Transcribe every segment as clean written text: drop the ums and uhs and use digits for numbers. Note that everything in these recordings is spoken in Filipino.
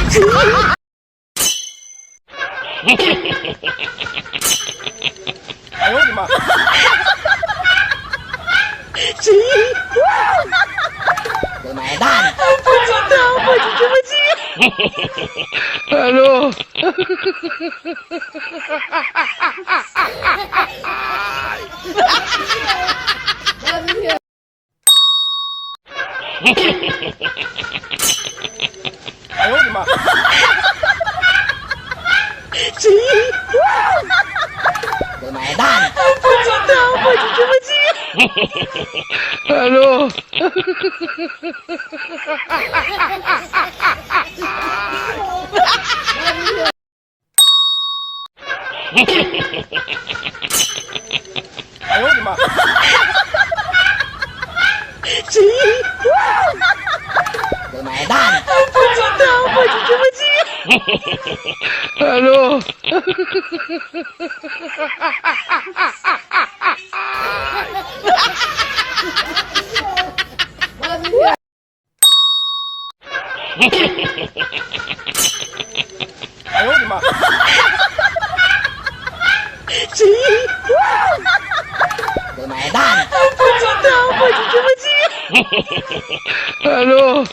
哎呦我的妈！我买单。不知道，不知。Hello。哎呦我的妈！我买单。不知道，不知。Hello。哎呦我的妈！我买单。不知道，不知。Hello。哎呦我的妈！我买单。不知道，不知。Hello。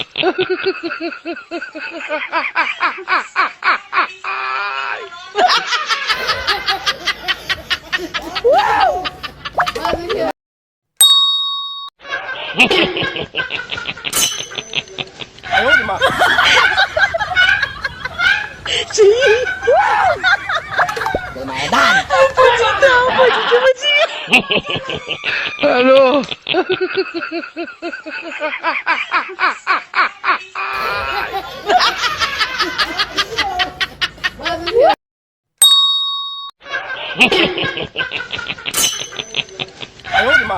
哎呦我的妈！我买单。不知道，不知。Hello。哎呦我的妈！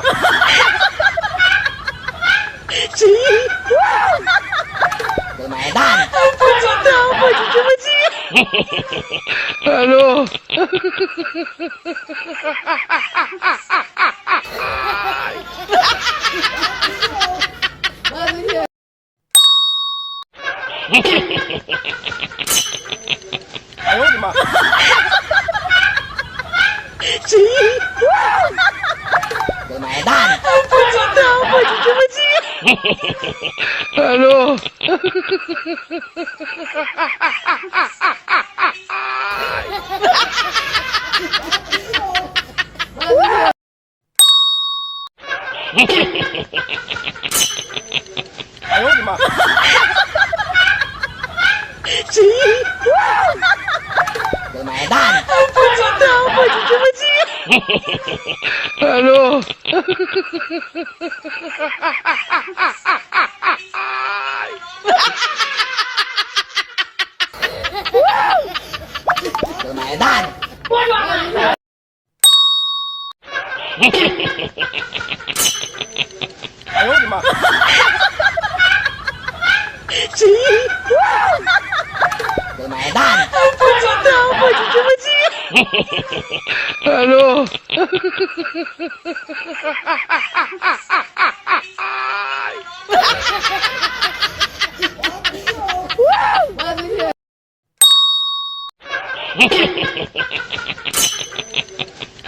我买单。不知道，不知。Hello。哎呦我的妈！我买单。不知道，不知。Hello。哎呦我的妈！我买单。不知道，不知。Hello。我买单。哎呦我的妈！我买单。不知道，不知。Hello。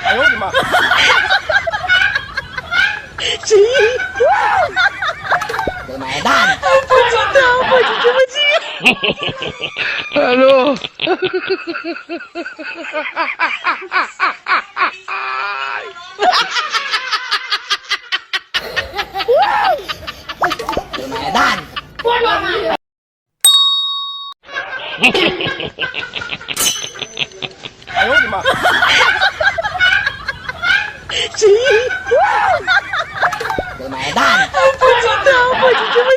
哎呦我的妈！我买单。不知道，不知。Hello。我买单。哎呦我的妈！我买单。不知道，不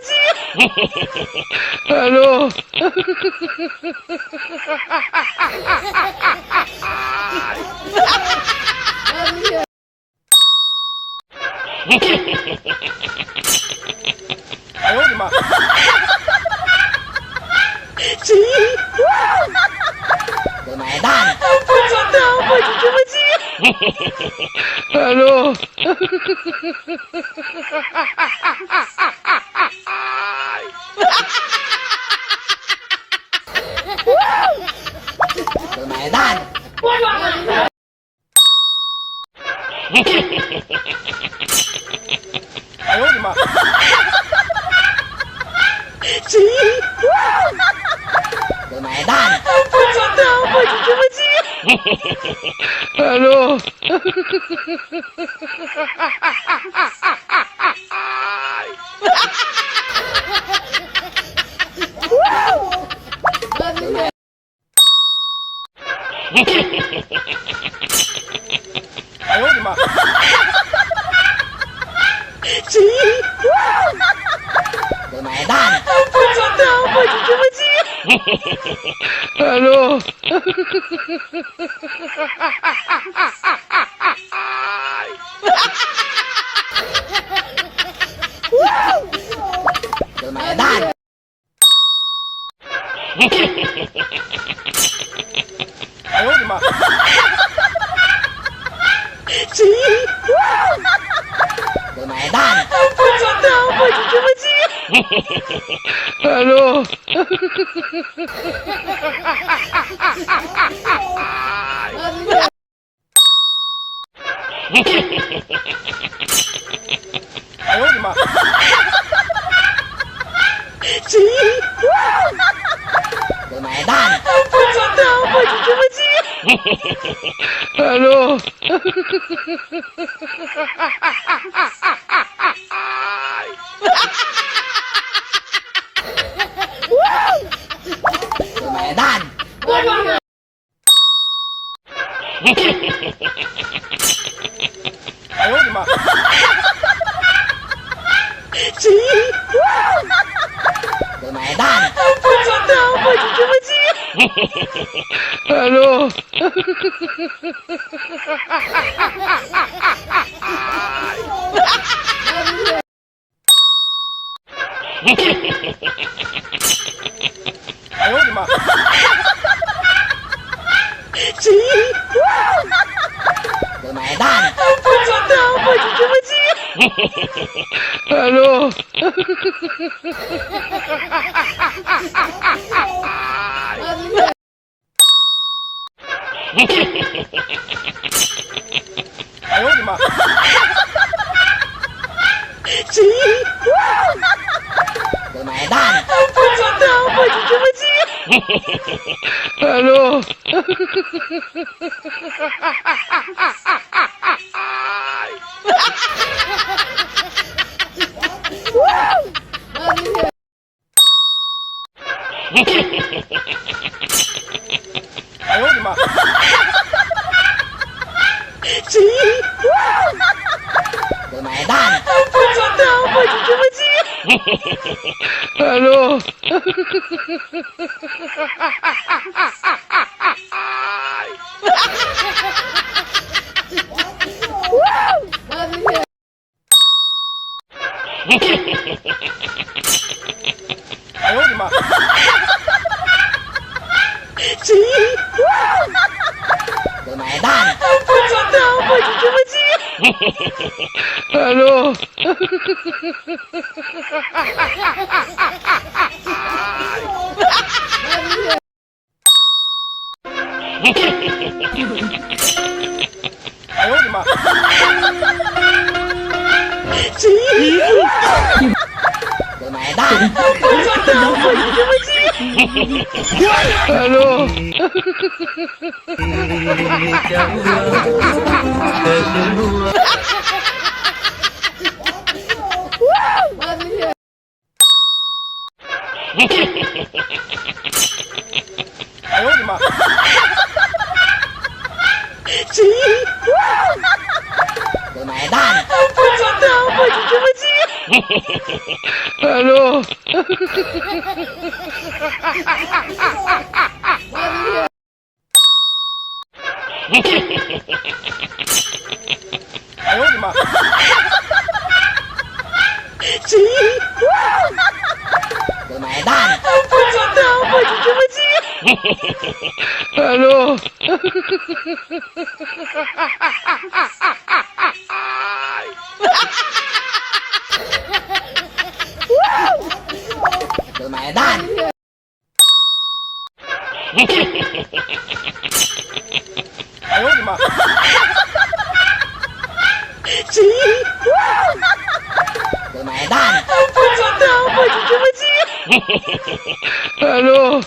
知。Hello。哎呦我的妈！我买单。不知道，不知。Hello。Lumayan. Halo. Lumayan. Halo. Lumayan. Lumayan. Halo. Lumayan. Halo. Lumayan. Lumayan. Halo. Lumayan. Halo. Lumayan. Halo. Lumayan. Halo. Lumayan. Halo. Lumayan. Halo. Lumayan. Halo. Lumayan. Halo. Lumayan. Lumayan. Halo. Алло.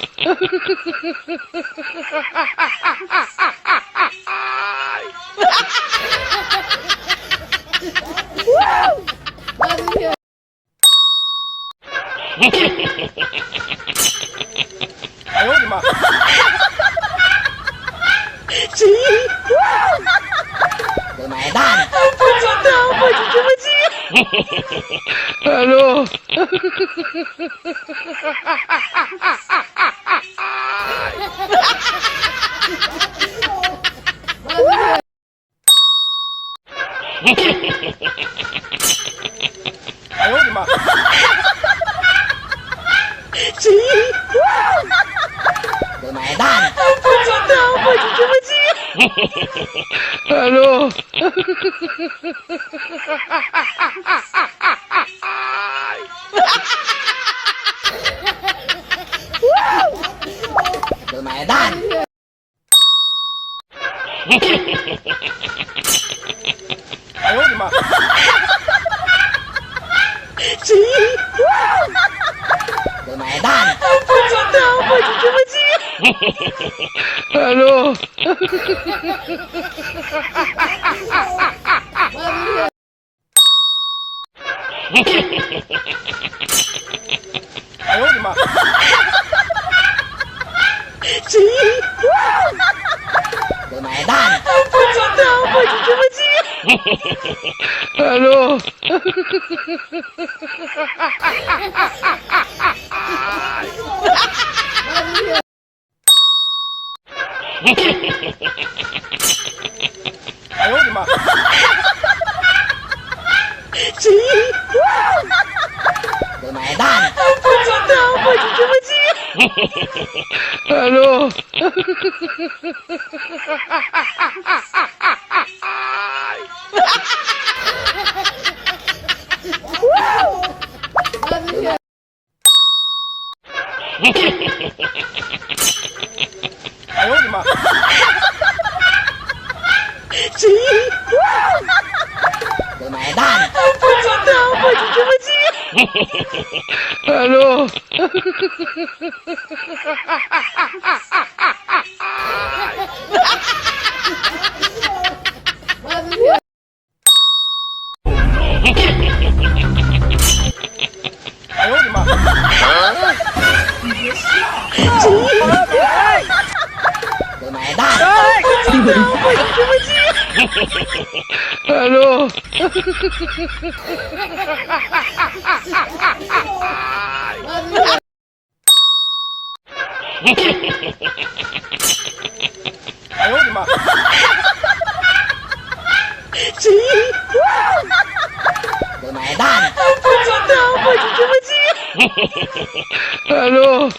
哎呦我的妈！ Từ mẹ đàn. Алло.哎呦我的妈！ Từ mẹ đàn. Алло. Từ mẹ đàn.哎呦我的妈！ Từ mẹ đàn. Алло.哎呦我的妈！ Từ mẹ đàn. Алло.哎呦我的妈！ Từ mẹ đàn. Алло.哎呦我的妈！ Từ mẹ đàn. Алло.哎呦我的妈！ Từ mẹ đàn. Алло.哎呦我的妈！ Từ mẹ đàn. Алло.